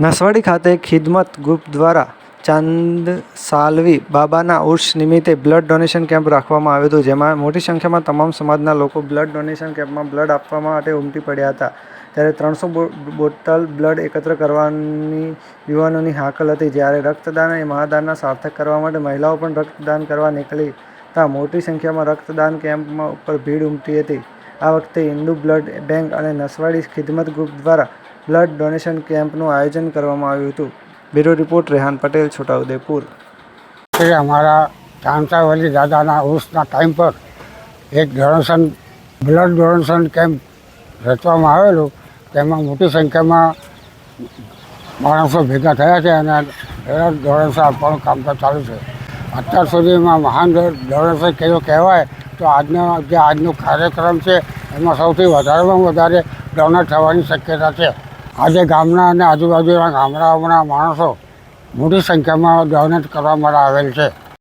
નસવાડી ખાતે ખિદમત ગ્રુપ દ્વારા ચાંદ સાલવી બાબાના ઉર્ષ નિમિત્તે બ્લડ ડોનેશન કેમ્પ રાખવામાં આવ્યો હતો, જેમાં મોટી સંખ્યામાં તમામ સમાજના લોકો બ્લડ ડોનેશન કેમ્પમાં બ્લડ આપવા માટે ઉમટી પડ્યા હતા. ત્યારે 300 બોટલ બ્લડ એકત્ર કરવાની યુવાનોની હાકલ હતી. જ્યારે રક્તદાન એ મહાદાનના સાર્થક કરવા માટે મહિલાઓ પણ રક્તદાન કરવા નીકળતા મોટી સંખ્યામાં રક્તદાન કેમ્પમાં ઉપર ભીડ ઉમટી હતી. આ વખતે હિન્દુ બ્લડ બેંક અને નસવાડી ખિદમત ગ્રુપ દ્વારા બ્લડ ડોનેશન કેમ્પનું આયોજન કરવામાં આવ્યું હતું. Bureau report Rehan Patel, Chhotaudepur. અમારા ચાંસાવલી દાદાના ઉર્સના ટાઈમ પર એક બ્લડ ડોનેશન કેમ્પ રચવામાં આવેલું. તેમાં મોટી સંખ્યામાં માણસો ભેગા થયા છે અને બ્લડ ડોનેશન આપવાનું કામકાજ ચાલુ છે. અત્યાર સુધીમાં મહાન ડોનેશન કયો કહેવાય તો આજનો કાર્યક્રમ છે એમાં સૌથી વધારેમાં વધારે ડોનેટ થવાની શક્યતા છે. આજે ગામના અને આજુબાજુના ગામડાઓના માણસો મોટી સંખ્યામાં ડોનેટ કરવા માટે આવેલ છે.